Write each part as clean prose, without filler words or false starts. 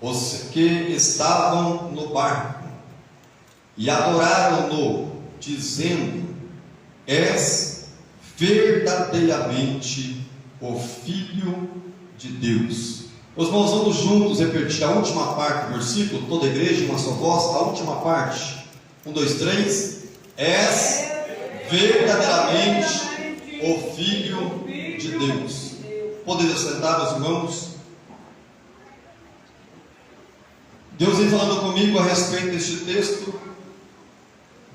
os que estavam no barco, e adoraram-no, dizendo: És verdadeiramente o Filho de Deus. Os irmãos, vamos juntos repetir a última parte do versículo, toda a igreja, uma só voz, a última parte. 1, 2, 3. És verdadeiramente o Filho de Deus. Poderia sentar, meus irmãos? Deus vem falando comigo a respeito deste texto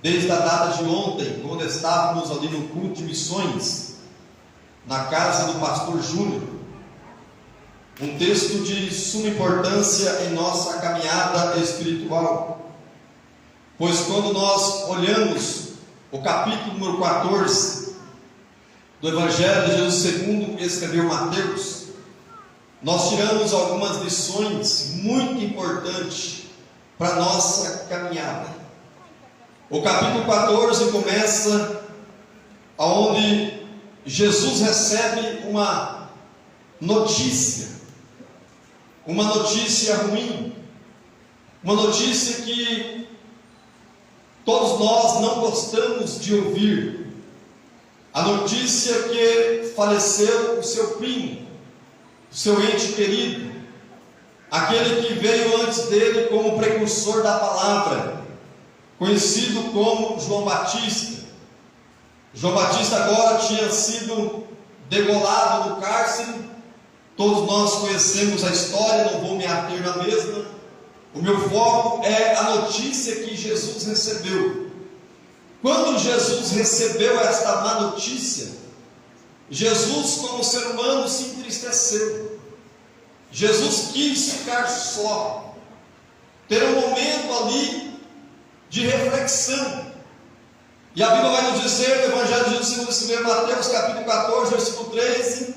desde a data de ontem, quando estávamos ali no culto de missões, na casa do pastor Júnior. Um texto de suma importância em nossa caminhada espiritual, pois quando nós olhamos o capítulo número 14 do Evangelho de Jesus segundo escreveu Mateus, nós tiramos algumas lições muito importantes para a nossa caminhada. O capítulo 14 começa onde Jesus recebe uma notícia ruim, uma notícia que todos nós não gostamos de ouvir. A notícia que faleceu o seu primo, o seu ente querido, aquele que veio antes dele como precursor da palavra, conhecido como João Batista. João Batista agora tinha sido degolado no cárcere. Todos nós conhecemos a história, não vou me ater na mesma. O meu foco é a notícia que Jesus recebeu. Quando Jesus recebeu esta má notícia, Jesus, como ser humano, se entristeceu. Jesus quis ficar só, ter um momento ali de reflexão. E a Bíblia vai nos dizer, no Evangelho de Jesus segundo escreveu Mateus, capítulo 14, versículo 13,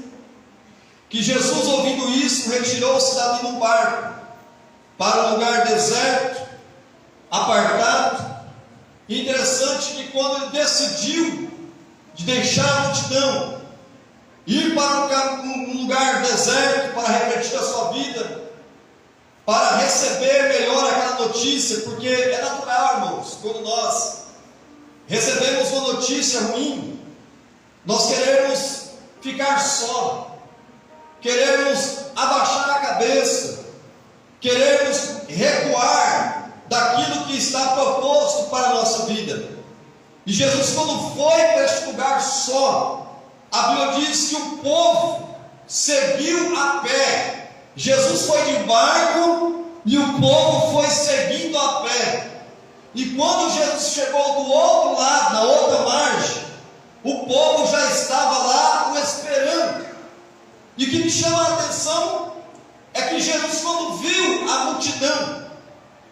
que Jesus, ouvindo isso, retirou-se dali no barco, para um lugar deserto, apartado. E interessante que quando ele decidiu de deixar a multidão, ir para um lugar deserto para refletir a sua vida, para receber melhor aquela notícia, porque é natural, irmãos, quando nós recebemos uma notícia ruim, nós queremos ficar só, queremos abaixar a cabeça, queremos recuar daquilo que está proposto para a nossa vida. E Jesus, quando foi para este lugar só, a Bíblia diz que o povo seguiu a pé. Jesus foi de barco e o povo foi seguindo a pé. E quando Jesus chegou do outro lado, na outra margem, o povo já estava lá o esperando. E o que me chama a atenção é que Jesus, quando viu a multidão,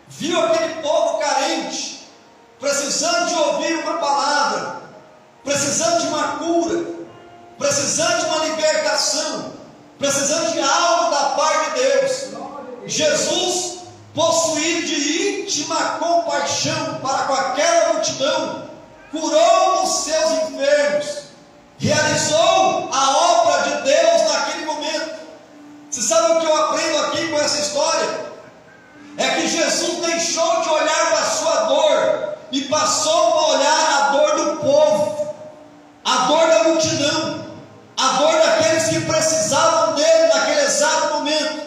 viu aquele povo carente, precisando de ouvir uma palavra, precisando de uma cura, precisando de uma libertação, precisando de algo da parte de Deus, Jesus, possuído de íntima compaixão para com aquela multidão, curou os seus enfermos, realizou a obra de Deus naquele momento. Você sabe o que eu aprendo aqui com essa história? É que Jesus deixou de olhar para a sua dor e passou a olhar a dor do povo, a dor da multidão, a dor daqueles que precisavam dele naquele exato momento.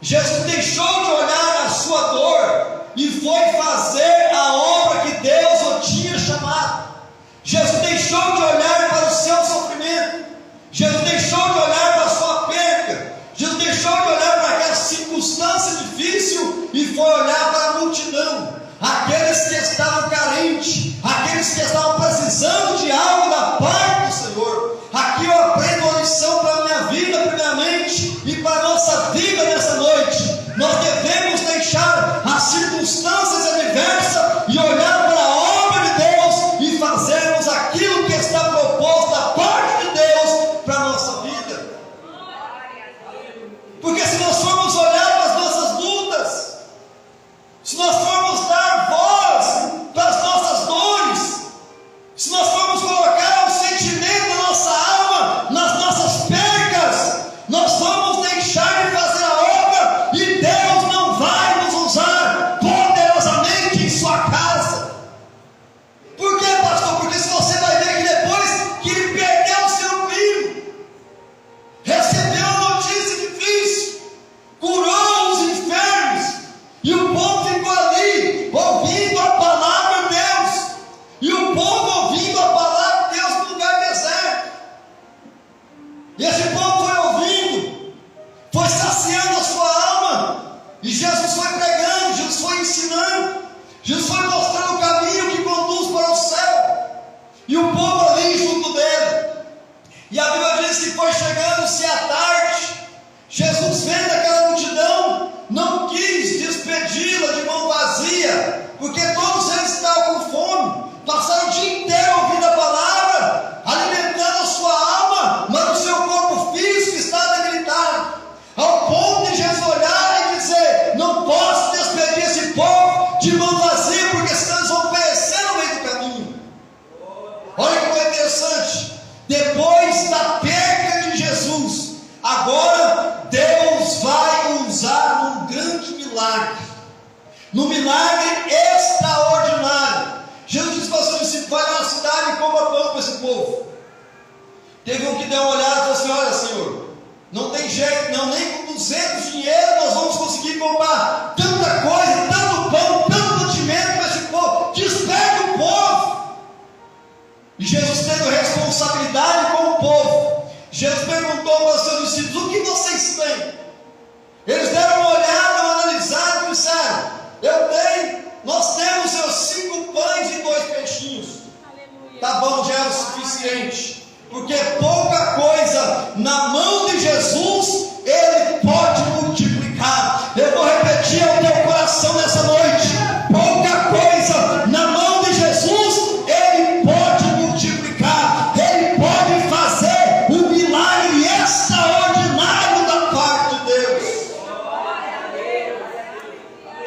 Jesus deixou de olhar a sua dor e foi fazer a obra que Deus o tinha chamado. Jesus deixou de olhar para o seu sofrimento, Jesus deixou de olhar para a sua perca, Jesus deixou de olhar para aquela circunstância difícil e foi olhar para a multidão, aqueles que estavam carentes, aqueles que estavam precisando de algo da parte do Senhor. Aqui eu aprendo uma lição para a minha vida, primeiramente, e para a nossa vida nessa noite. Nós devemos deixar as circunstâncias adversas E o povo ficou ali, ouvindo a palavra de Deus. E o povo ouvindo a palavra de Deus no lugar deserto. E esse povo foi ouvindo, foi saciando a sua alma. E Jesus foi pregando, Jesus foi ensinando, Jesus foi mostrando o caminho que conduz para o céu. E o povo ali junto dele. E a Bíblia diz que foi chegando-se à tarde. Jesus, vendo aquela multidão, não quis despedi-la de mão vazia, porque todos eles estavam com fome. Passaram o dia inteiro ouvindo a palavra, alimentando a sua alma, mas o seu corpo físico está debilitado, ao ponto de Jesus olhar e dizer: não posso despedir esse povo de mão vazia, porque senão eles vão perecer no meio do caminho. Olha que coisa interessante. Depois da perda de Jesus, agora Deus vai usar um grande milagre, num milagre extraordinário. Jesus disse para os seus discípulos: vai na cidade e coma pão para esse povo. Teve um que deu uma olhada e falou assim: olha, Senhor, não tem jeito não, nem com 200 dinheiro nós vamos conseguir comprar tanta coisa, tanto pão, tanto mantimento para esse povo. Despede o povo. E Jesus tendo responsabilidade com o povo, Jesus perguntou para os seus discípulos: o que vocês têm? Eles deram uma olhada, uma analisada e disseram: nós temos seus 5 pães e 2 peixinhos. Aleluia. Tá bom, já é o suficiente, porque pouca coisa na mão de Jesus Ele pode multiplicar. Eu vou repetir ao teu coração nessa noite: pouca coisa na mão de Jesus Ele pode multiplicar. Ele pode fazer um milagre extraordinário da parte de Deus.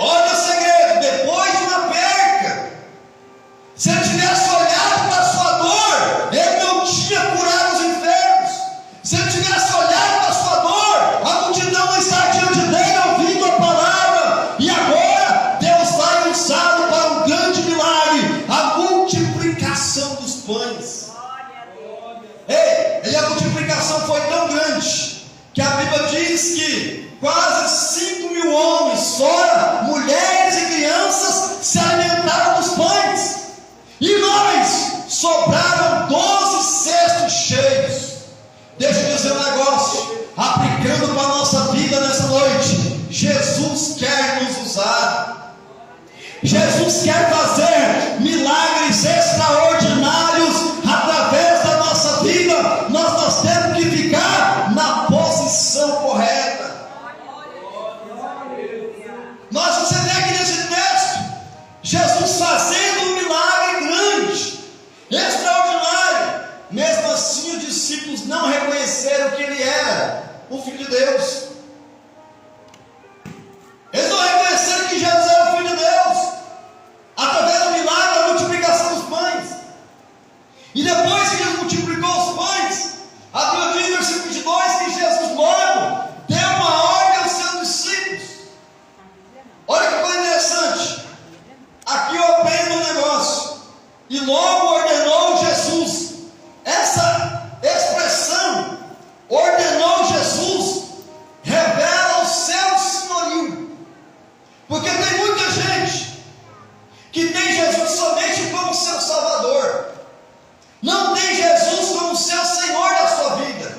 Olha o segredo: depois de uma perca, se ele tivesse olhado para a sua dor, ele não tinha curado os enfermos. Se ele tivesse olhado para a sua dor, a multidão não está diante dele ouvindo a palavra. E agora Deus vai usá-lo para um grande milagre: a multiplicação dos pães. Ei, e a multiplicação foi tão grande que a Bíblia diz que quase 5.000 homens, fora mulheres e crianças, se alimentaram dos pães. E nós, sobraram 12 cestos cheios. Deixa eu dizer um negócio, aplicando para a nossa vida nessa noite: Jesus quer nos usar. Jesus quer fazer milagres extraordinários através da nossa vida. Nós temos que ficar na posição correta. Você vê aqui nesse texto, Jesus fazendo um milagre grande, extraordinário. Mesmo assim, os discípulos não reconheceram que Ele era o Filho de Deus. Eles não reconheceram que Jesus era o Filho de Deus, através do milagre da multiplicação dos pães. E depois que Jesus multiplicou os pães, a Bíblia diz no versículo 22 que Jesus logo deu uma ordem aos seus discípulos. Olha que coisa interessante. Aqui eu aprendo um negócio: e logo ordenou Jesus. Essa expressão, ordenou Jesus, revela o seu senhorio. Porque tem muita gente que tem Jesus somente como seu Salvador, não tem Jesus como seu Senhor da sua vida,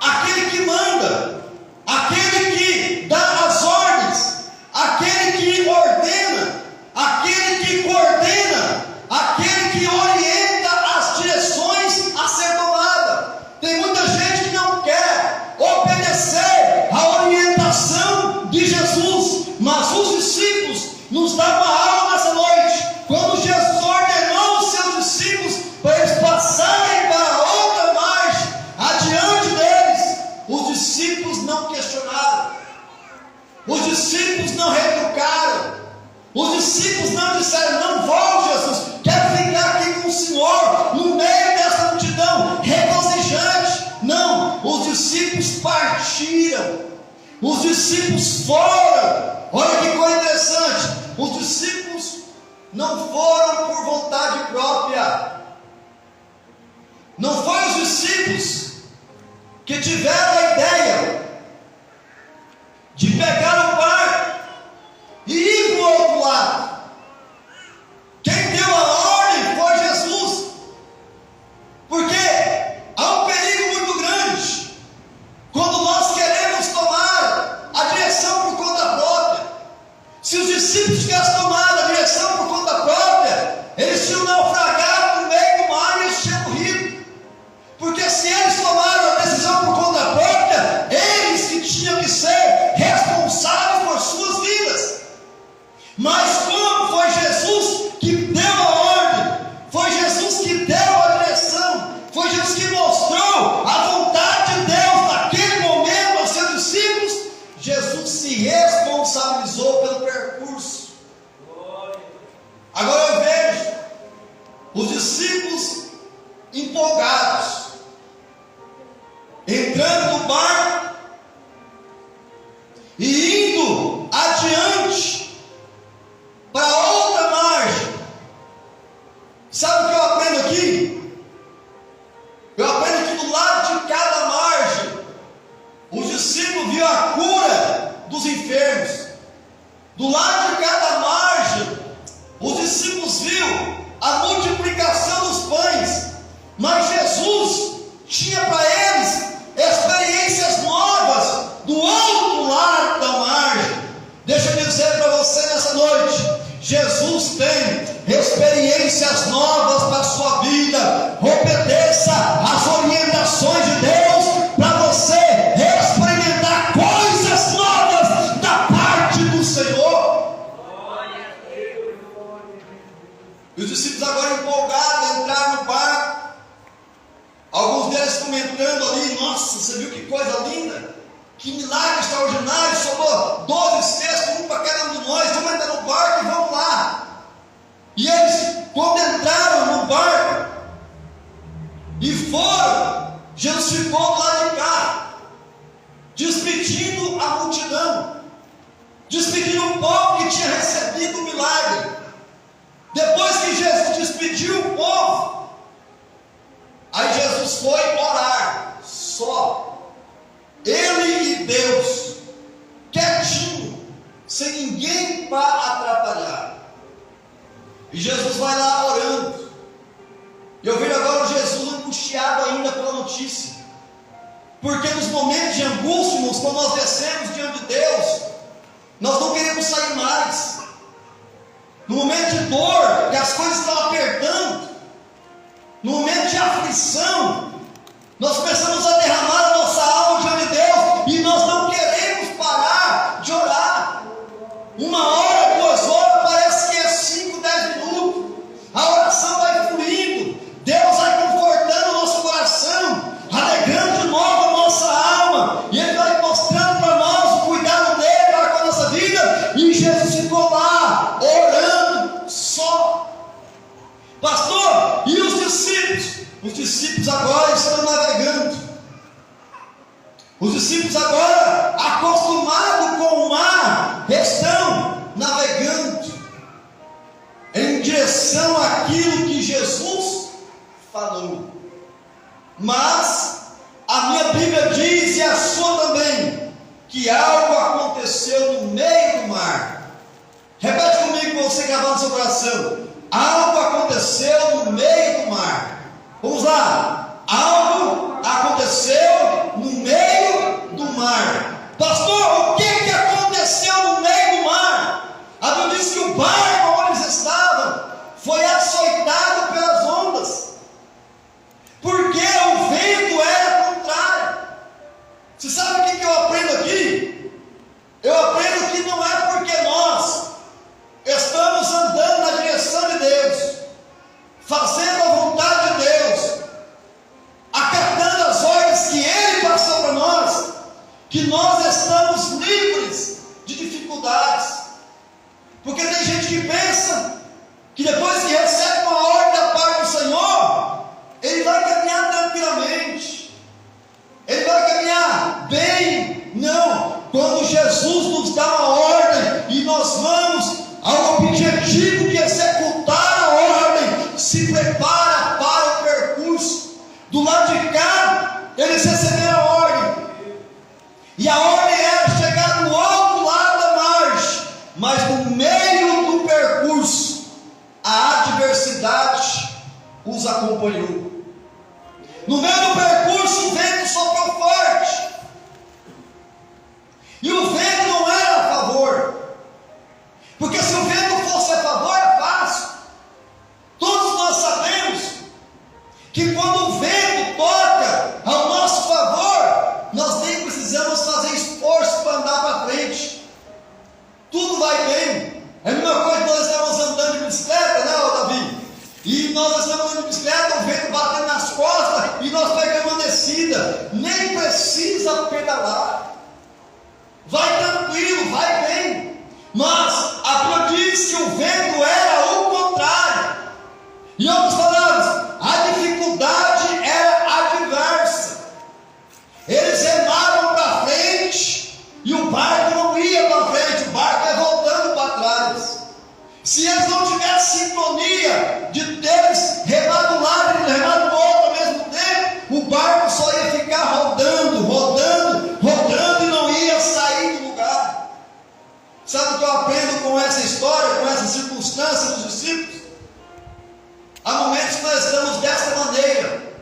aquele que manda, aquele que dá as ordens, aquele que ordena, aquele que coordena, aquele que orienta as direções a ser tomada. Tem muita gente que não quer obedecer a orientação de Jesus, mas os discípulos nos dão uma aula nessa noite, quando Jesus ordenou os seus discípulos para eles passarem para outra margem, adiante deles. Os discípulos não questionaram, os discípulos não retrucaram, os discípulos não disseram: não vou, Jesus, quero ficar aqui com o Senhor, no meio dessa multidão regozijante. Não, os discípulos partiram, os discípulos foram. Olha que coisa interessante: os discípulos não foram por vontade própria. Não foram os discípulos que tiveram a ideia de pegar o barco e discípulos tivessem tomado a direção por conta própria, eles tinham naufragado no meio do mar e eles tinham morrido. Porque se eles tomaram a decisão por conta própria, eles que tinham que ser responsáveis por suas vidas. Mas como foi Jesus que deu a ordem, foi Jesus que deu a direção, foi Jesus que mostrou a vontade de Deus naquele momento aos seus discípulos, Jesus se responsabilizou pelo percurso. Agora eu vejo os discípulos empolgados, entrando no barco e indo adiante para outra margem. Sabe o que eu aprendo aqui? Eu aprendo que do lado de cada margem, os discípulos viram a cura dos enfermos. Do lado de cada margem, os discípulos viram a multiplicação dos pães. Mas Jesus tinha para eles experiências novas do outro lado da margem. Deixa eu dizer para você nessa noite, Jesus tem experiências novas para a sua vida. Obedeça às orientações de Deus para você experimentar coisas novas da parte do Senhor. E os discípulos agora empolgados entraram no barco. Alguns deles comentando ali: nossa, você viu que coisa linda, que milagre extraordinário, sobrou 12 cestos, um para cada um de nós, vamos entrar no barco e vamos lá. E eles, quando entraram no barco e foram, Jesus ficou do lado de cá, despedindo a multidão, despedindo o povo que tinha recebido o milagre. Depois que Jesus despediu o povo, aí Jesus foi orar, só ele e Deus, quietinho, sem ninguém para atrapalhar. E Jesus vai lá orando. E eu vejo agora Jesus angustiado ainda pela notícia, porque nos momentos de angústia, irmãos, quando nós descemos diante de Deus, nós não queremos sair mais. No momento de dor, que as coisas estão apertando, no momento de aflição, nós começamos a derramar a nossa alma diante de Deus, e nós não queremos parar de orar. 1 hora, 2 horas, parece que é 5, 10 minutos, a oração vai fluindo, Deus vai confortando o nosso coração, alegrando de novo a nossa alma, e Ele vai mostrando para nós o cuidado dEle para com a nossa vida. E Jesus ficou lá, orando só. Pastor, e os discípulos? Os discípulos agora estão navegando. Os discípulos agora, acostumados com o mar, estão navegando em direção àquilo que Jesus falou. Mas a minha Bíblia diz, e a sua também, que algo aconteceu no meio do mar. Repete comigo, você gravar no seu coração: algo aconteceu no meio do mar. Vamos lá. Algo aconteceu no meio do mar. Pastor, o que aconteceu no meio do mar? A Bíblia diz que o barco onde eles estavam foi açoitado pelas ondas, porque o vento era contrário. Você sabe o que eu aprendo aqui? Eu aprendo que não é porque nós estamos andando na direção de Deus, fazendo a vontade de Deus, acatando as ordens que Ele passou para nós, que nós estamos livres de dificuldades. Porque tem gente que pensa que depois que recebe uma ordem da parte do Senhor, ele vai caminhar tranquilamente, ele vai caminhar bem. Não, quando Jesus nos dá uma ordem e nós vamos ao objetivo de executar a ordem, se prepara para o percurso. Do lado de cá, eles receberam a ordem, e a ordem era chegar no outro lado da margem, mas no meio do percurso, a adversidade os acompanhou. No meio do percurso, o vento soprou forte, e o vento não era a favor, porque se nós pegamos uma descida, nem precisa pedalar, vai tranquilo, vai bem. Mas a Bíblia diz que o vento era o contrário. Em outras palavras, a dificuldade era adversa. Eles remaram para frente e o barco não ia para frente, o barco ia voltando para trás. Se eles não tivessem sintonia de deles remar do lado e remar do outro ao mesmo tempo, o barco só ia ficar rodando, rodando, rodando e não ia sair do lugar. Sabe o que eu aprendo com essa história, com essa circunstância dos discípulos? Há momentos que nós estamos desta maneira.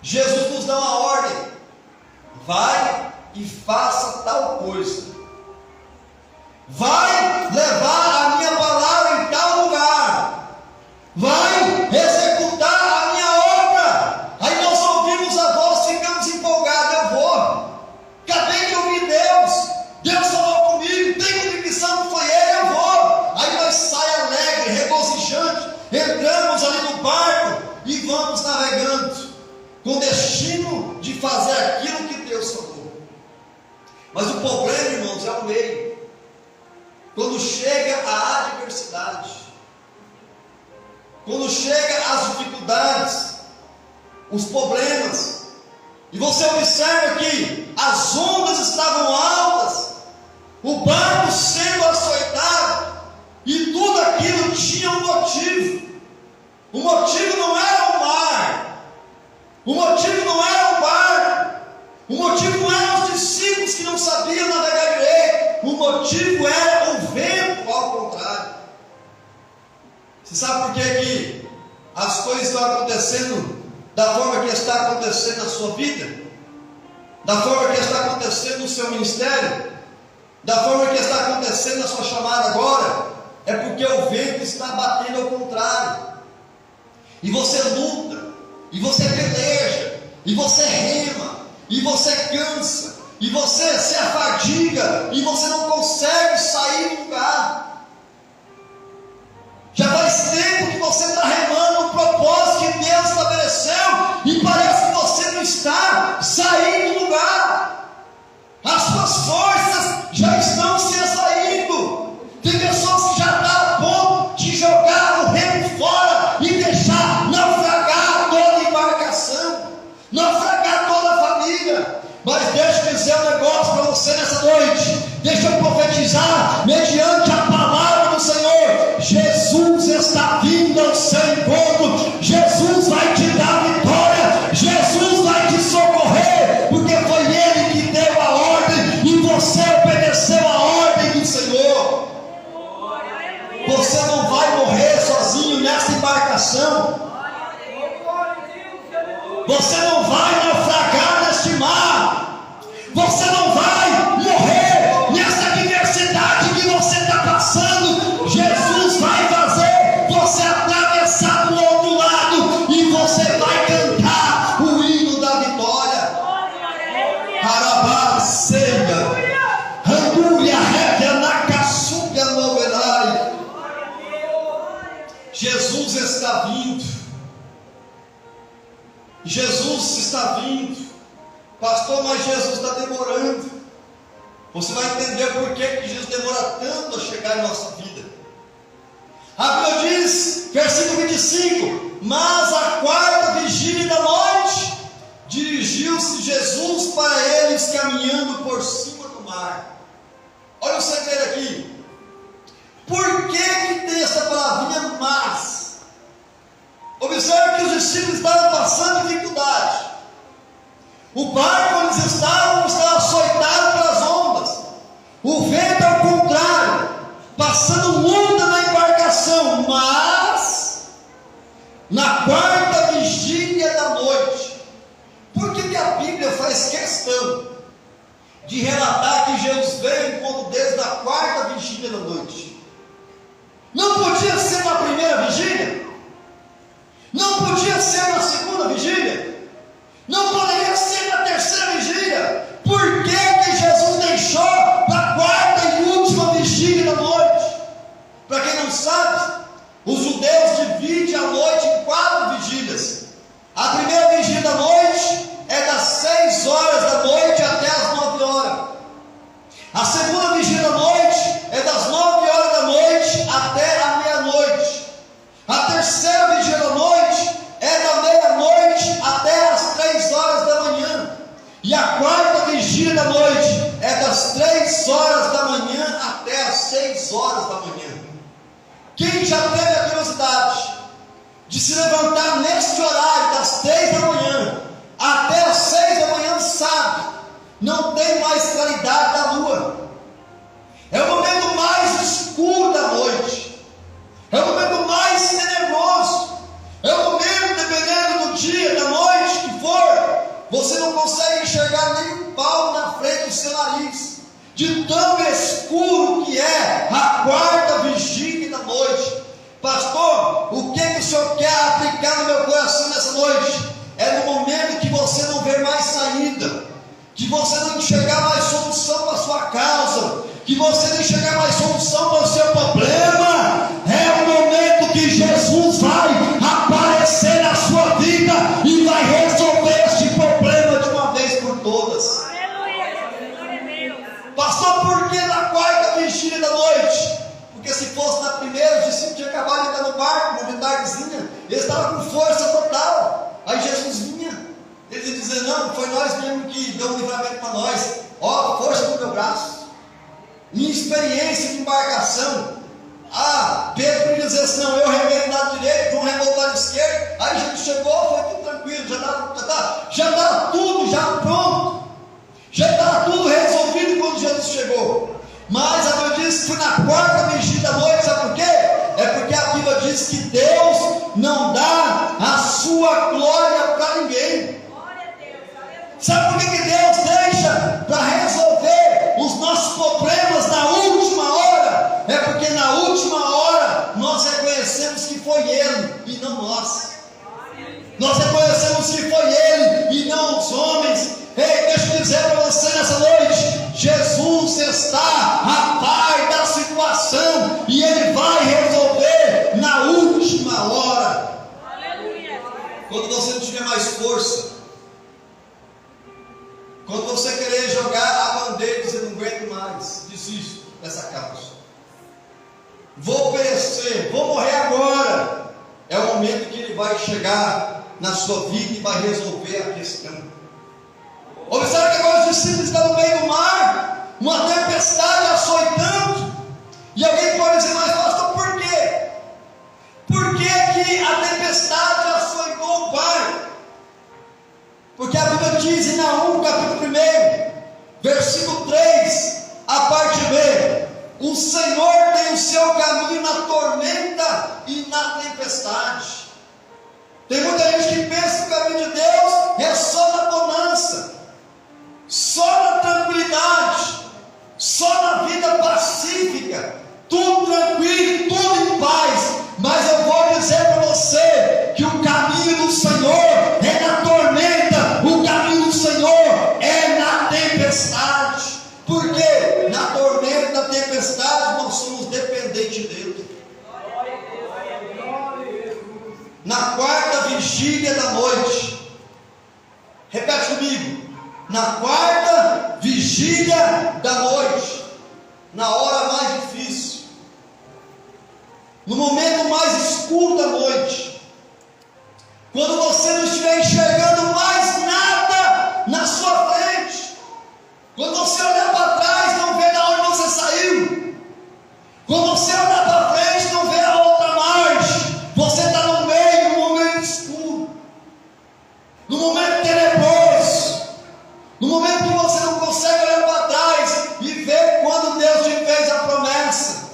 Jesus nos dá uma ordem: vai e faça tal coisa, vai levar a minha palavra em tal lugar, vai executar a minha obra. Aí nós ouvimos a voz, ficamos empolgados: eu vou, acabei de ouvir Deus falou comigo, tem convicção que foi Ele, eu vou. Aí nós saímos alegres, regozijante, entramos ali no barco e vamos navegando, com destino de fazer aquilo que Deus falou. Mas o problema, irmãos, é o meio. Quando chega a adversidade, quando chega as dificuldades, os problemas, e você observa que as ondas estavam altas, o barco sendo açoitado, e tudo aquilo tinha um motivo. O motivo não era o mar, o motivo não era o barco, o motivo não eram os discípulos que não sabiam navegar direito, o motivo era o vento, ao contrário. Você sabe por que as coisas estão acontecendo da forma que está acontecendo na sua vida, da forma que está acontecendo no seu ministério, da forma que está acontecendo na sua chamada agora? É porque o vento está batendo ao contrário, e você luta, e você peleja, e você rema, e você cansa, e você se afadiga, e você não consegue sair do lugar. Já faz tempo que você está remando o propósito que Deus estabeleceu, e parece que você não está saindo do lugar. As suas forças já estão se esvaindo. Tem pessoas que já estão a ponto de jogar o remo fora e deixar naufragar toda a embarcação, naufragar toda a família. Mas deixa eu dizer um negócio para você nessa noite. Deixa eu profetizar mediante a palavra do Senhor. Jesus está vindo ao seu encontro. Jesus vai te dar vitória. Jesus vai te socorrer, porque foi Ele que deu a ordem e você obedeceu a ordem do Senhor. Você não vai morrer sozinho nessa embarcação. Você não vai naufragar neste mar. Você não vai morrer nessa adversidade que você está passando. Jesus vai fazer você atravessar do outro lado e você vai cantar o hino da vitória. Arabaceia, Randuria, Révia, Nakassuga, Noverai. Jesus está vindo. Jesus está vindo. Pastor, mas Jesus está demorando. Você vai entender por que Jesus demora tanto a chegar em nossa vida. A Bíblia diz, versículo 25: mas a quarta vigília da noite, dirigiu-se Jesus para eles caminhando por cima do mar. Olha o segredo aqui. Por que tem essa palavrinha mas? Observe que os discípulos estavam passando dificuldade. O barco onde eles estavam estava açoitado pelas ondas. O vento ao contrário, passando onda na embarcação. Mas na quarta vigília da noite. Por que a Bíblia faz questão de relatar que Jesus veio ao encontro deles na quarta vigília da noite? Não podia ser na primeira vigília? Não podia ser na segunda vigília? Não poderia ser na terceira vigília? Por que Jesus deixou na quarta e última vigília da noite? Para quem não sabe, os judeus dividem a noite em 4 vigílias. A primeira vigília horas da manhã. Quem já teve a curiosidade de se levantar neste horário, das 3 da manhã até as 6 da manhã, sabe, não tem mais claridade da lua. É o momento mais escuro da noite. É o momento mais tenebroso. É o momento, dependendo do dia, da noite que for, você não consegue enxergar nem um pau na frente do seu nariz, de tão escuro que é a quarta vigília da noite. Pastor, o que o Senhor quer aplicar no meu coração nessa noite? É no momento que você não vê mais saída, que você não enxergar mais solução para a sua causa, que você não enxergar mais solução para o seu problema. É o momento que Jesus vai aparecer na sua vida e vai resolver este problema de uma vez por todas. Pastor, por que na quarta vigília da noite? Porque se fosse na primeira, os discípulos tinham acabado de entrar no barco, de tardezinha, eles estavam com força total. Aí Jesus vinha, eles iam dizer: não, foi nós mesmo que deu um livramento para nós. Ó, força do meu braço, minha experiência de embarcação. Pedro podia dizer assim: não, eu remei do lado direito, João remou do lado esquerdo. Aí Jesus chegou, foi tudo tranquilo, já estava tudo já pronto, já estava tudo resolvido quando Jesus chegou. Mas a Bíblia diz que foi na quarta vigília da noite. Sabe por quê? É porque a Bíblia diz que Deus não dá a sua glória para ninguém. Sabe por que Deus deixa para resolver os nossos problemas na última hora? É porque na última hora nós reconhecemos que foi Ele e não nós. Nós reconhecemos que foi Ele e não os homens. Ei, deixa eu dizer para você nessa noite: Jesus está a par da situação e Ele vai resolver na última hora. Aleluia. Quando você não tiver mais força, quando você querer jogar a bandeira e dizer: não aguento mais, desisto dessa causa, vou perecer, vou morrer agora, é o momento que Ele vai chegar na sua vida e vai resolver a questão. Observe que agora os discípulos estão no meio do mar, uma tempestade açoitando, e alguém pode dizer: mas pastor, por quê? Por que a tempestade açoitou o barco? Porque a Bíblia diz em Naum, capítulo 1, versículo 3, a parte B: o Senhor tem o seu caminho na tormenta e na tempestade. Tem muita gente que pensa que o caminho de Deus é só na bonança, só na tranquilidade, só na vida pacífica, tudo tranquilo, tudo em paz. Mas eu vou dizer para você que o caminho do Senhor é na tormenta, o caminho do Senhor é na tempestade. Porque na tormenta, na tempestade, nós somos dependentes dele. Na quarta vigília da noite, repete comigo: na quarta vigília da noite, na hora mais difícil, no momento mais escuro da noite, quando você não estiver enxergando mais nada na sua frente, quando você olhar para trás, não vê de onde você saiu, quando você olhar para frente, não vê a outra margem, você está no meio do momento escuro, no momento tenebroso, no momento que você não consegue olhar para trás e ver quando Deus te fez a promessa,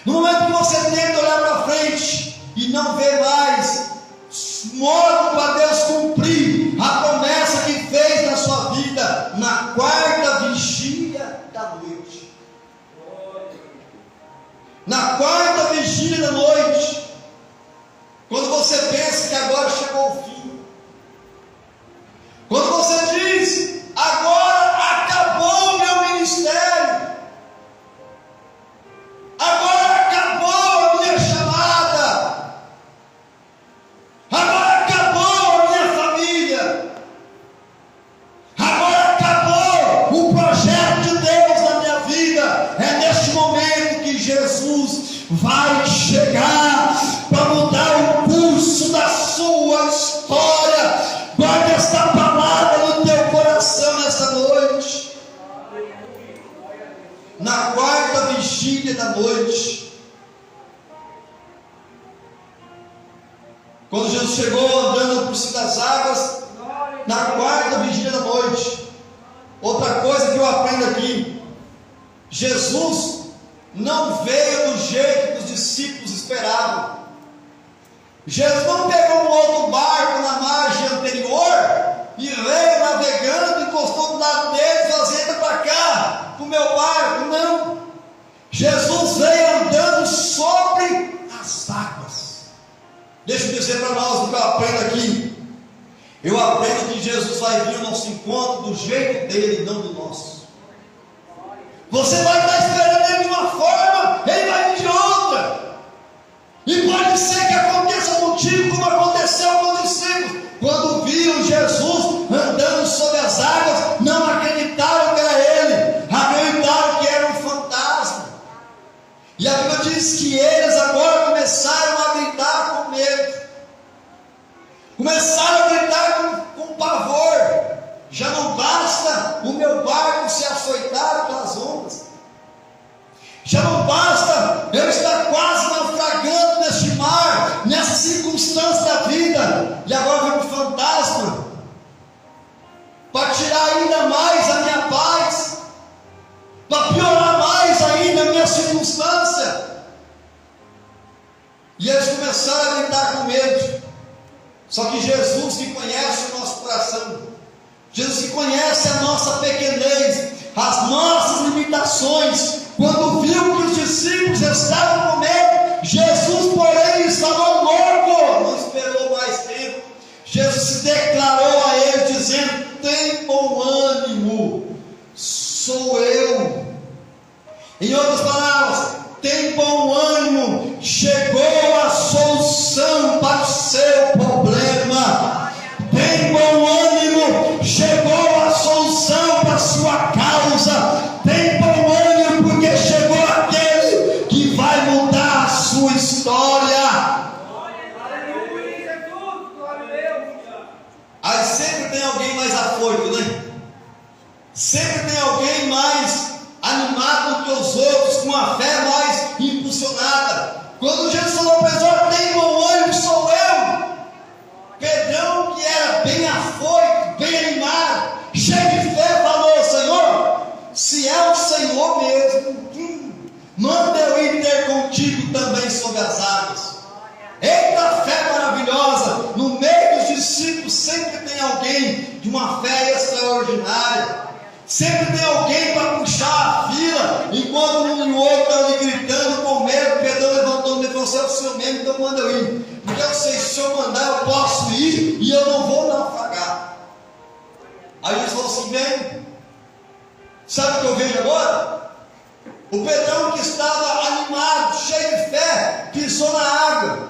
no momento que você tenta olhar para frente e não vê mais modo para Deus cumprir a promessa que fez na sua vida, na quarta vigília da noite. Na quarta vigília da noite, quando você pensa que agora chegou o fim, quando você diz: agora acabou o meu ministério, agora acabou a minha chamada, agora acabou a minha família, agora acabou o projeto de Deus na minha vida. É neste momento que Jesus vai chegar para mudar o curso da sua história. Guarde esta palavra no teu coração nesta noite. Na quarta vigília da noite. Quando Jesus chegou andando por cima das águas, na quarta vigília da noite. Outra coisa que eu aprendo aqui: Jesus não veio do jeito que os discípulos esperavam. Jesus não pegou um outro barco na margem anterior e veio navegando, encostou do lado dele e falou: entra para cá, para o meu barco. Não. Jesus veio andando sobre as águas. Deixa eu dizer para nós o que eu aprendo aqui. Eu aprendo que Jesus vai vir ao nosso encontro do jeito dele, não do nosso. Você vai estar esperando ele de uma forma, ele vai vir de outra. E pode ser que aconteça contigo como aconteceu com os discípulos. Quando viram Jesus andando sobre as águas, não acreditaram que era ele, acreditaram que era um fantasma. E a Bíblia diz que eles agora começaram a gritar com medo, começaram a gritar com pavor. Já não basta o meu barco ser açoitado pelas ondas, já não basta eu estar quase naufragando neste mar, nessa circunstância da vida, e agora vem um fantasma para tirar ainda mais a minha paz, para piorar mais ainda a minha circunstância. E eles começaram a gritar com medo. Só que Jesus, que conhece o nosso coração, Jesus, que conhece a nossa pequenez, as nossas limitações, quando viu que os discípulos estavam com medo, Jesus, porém, estava morto, não esperou mais tempo. Jesus se declarou a eles, dizendo: tem bom ânimo, sou eu. Em outras palavras, tem bom ânimo, chegou a solução para o seu problema. Tem bom ânimo, chegou a solução para a sua causa. Tem bom ânimo, porque chegou aquele que vai mudar a sua história. Aí sempre tem alguém mais afoito, né? Sempre tem alguém mais animado que os outros, com a fé mais impulsionada. Quando Jesus falou para eles: tem bom ânimo, sou eu. Pedrão, que era bem afoito, bem animado, cheio de fé, falou: Senhor, se é o Senhor mesmo, manda eu ir ter contigo também sobre as águas. Eita fé maravilhosa! No meio dos discípulos sempre tem alguém de uma fé extraordinária. Sempre tem alguém para puxar a fila, enquanto um e o outro estão ali gritando com medo. Pedro levantou e falou: se é o Senhor mesmo, então manda eu ir, porque eu sei, se o Senhor mandar eu posso ir e eu não vou naufragar. Aí Jesus falou assim: vem. Sabe o que eu vejo agora? O Pedrão, que estava animado, cheio de fé, pisou na água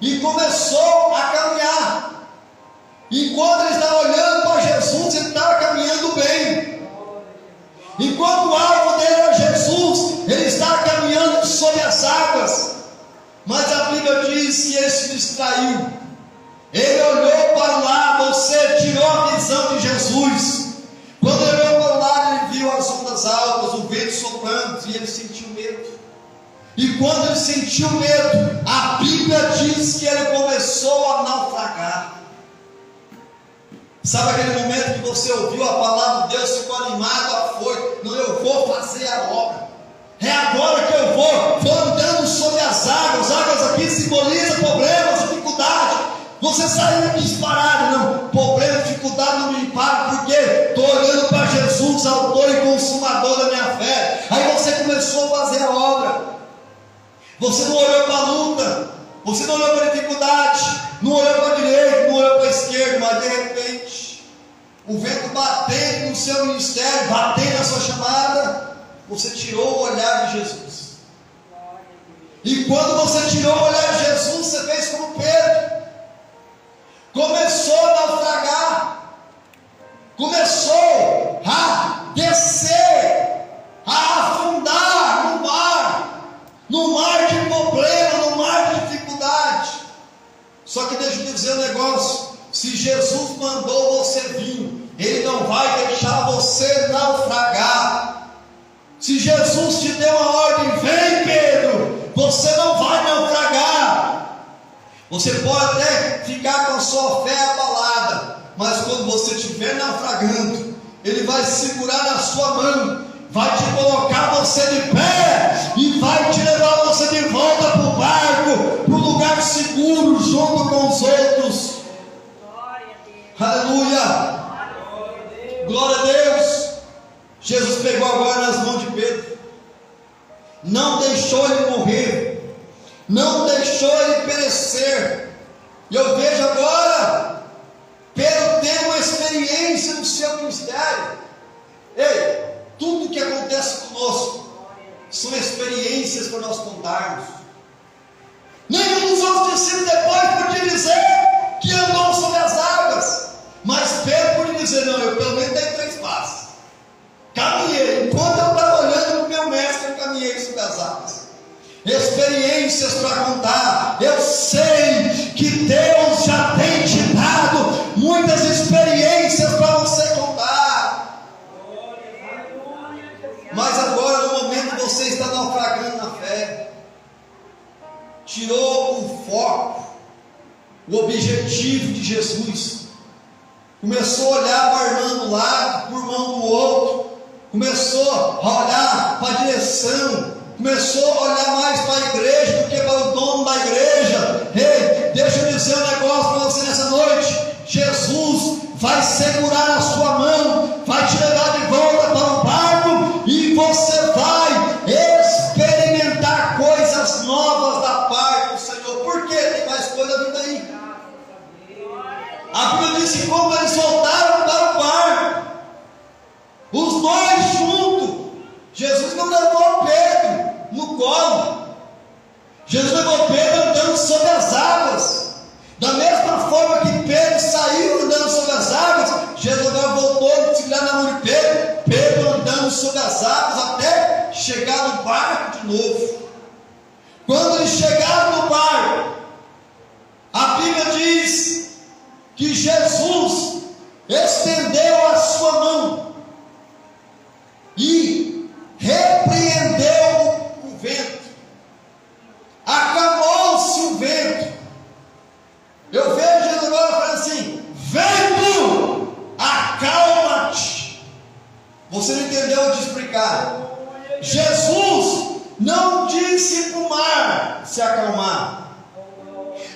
e começou a caminhar. Enquanto ele estava olhando para Jesus, ele estava caminhando bem. Enquanto o alvo dele era Jesus, ele estava caminhando sobre as águas. Mas a Bíblia diz que ele se distraiu. Ele olhou para o lado, ou seja, tirou a visão de Jesus. Quando ele olhou para o lado, ele viu as ondas altas, o vento soprando, e ele sentiu medo. E quando ele sentiu medo, a Bíblia diz que ele começou a naufragar. Sabe aquele momento que você ouviu a palavra de Deus, ficou animado, afoito? Não, eu vou fazer a obra. É agora que eu vou andando sobre as águas. Águas aqui simbolizam problemas, dificuldade. Você saiu disparado, não, problema, dificuldade não me para, porque estou olhando para Jesus, autor e consumador da minha fé. Aí você começou a fazer a obra. Você não olhou para a luta, você não olhou para a dificuldade, não olhou para a direita, não olhou para a esquerda, mas de repente, o vento batendo no seu ministério, batendo na sua chamada, você tirou o olhar de Jesus. E quando você tirou o olhar de Jesus, você fez como Pedro. Começou a naufragar, começou a descer, a afundar no mar de problema, no mar de dificuldade. Só que deixa eu dizer um negócio: se Jesus mandou você vir, Ele não vai deixar você naufragar. Se Jesus te deu a ordem, Você pode até ficar com a sua fé abalada, mas quando você estiver naufragando, Ele vai segurar na sua mão, vai te colocar você de pé e vai te levar você de volta para o barco, para o lugar seguro, junto com os outros. Aleluia! Glória a Deus! Jesus pegou agora nas mãos de Pedro, não deixou ele morrer, não deixou ele perecer. E eu vejo agora Pedro tem uma experiência no seu ministério. Ei, tudo que acontece conosco são experiências para nós contarmos. Nenhum dos outros discípulos depois podia dizer que andou sobre as águas, mas Pedro podia dizer: não, eu pelo menos dei 3 passos, caminhei, enquanto eu estava olhando para o meu mestre, eu caminhei sobre as águas. Experiências para contar. Eu sei que Deus já tem te dado muitas experiências para você contar, mas agora no momento você está naufragando na fé, tirou o foco, o objetivo de Jesus, começou a olhar para a irmã do lado, para o irmão do outro, começou a olhar para a direção, começou a olhar mais para a igreja do que para o dono da igreja. Ei, deixa eu dizer um negócio para você nessa noite: Jesus vai segurar a sua mão, vai te levar de volta para o barco, e você vai experimentar coisas novas da parte do Senhor. Por quê? Tem mais coisa vindo aí. A Bíblia diz que como eles voltaram para o barco, os dois juntos, Jesus não levou Pedro no colo, Jesus levou Pedro andando sobre as águas. Da mesma forma que Pedro saiu andando sobre as águas, Jesus agora voltou a segurar na mão de Pedro, Pedro andando sobre as águas até chegar no barco de novo. Quando eles chegaram no barco, a Bíblia diz que Jesus estendeu a sua mão e repreendeu o vento, acalmou-se o vento. Eu vejo Jesus agora falando assim: vento, acalma-te. Você não entendeu de explicar? Jesus não disse para o mar se acalmar,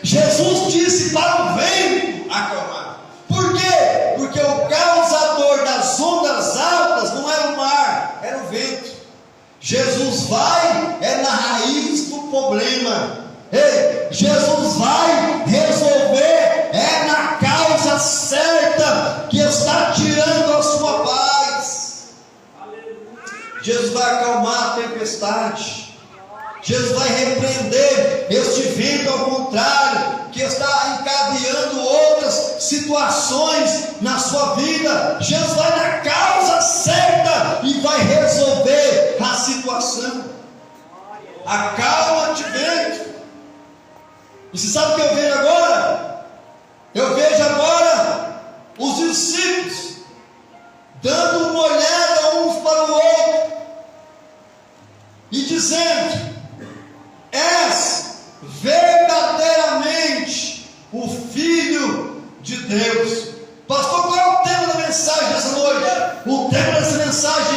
Jesus disse para o vento acalmar. Por quê? Porque o causador das ondas altas não era o mar, era o vento. Jesus vai na raiz do problema. Ei, Jesus vai resolver na causa certa que está tirando a sua paz. Jesus vai acalmar a tempestade. Jesus vai repreender este vento ao contrário, que está encadeando outras situações na sua vida. Jesus vai na causa certa e vai resolver a situação. Acalma-te, vento. E você sabe o que eu vejo agora? Eu vejo agora os discípulos dando uma olhada uns para o outro e dizendo: és verdadeiramente o Filho de Deus. Pastor, qual é o tema da mensagem dessa noite? O tema dessa mensagem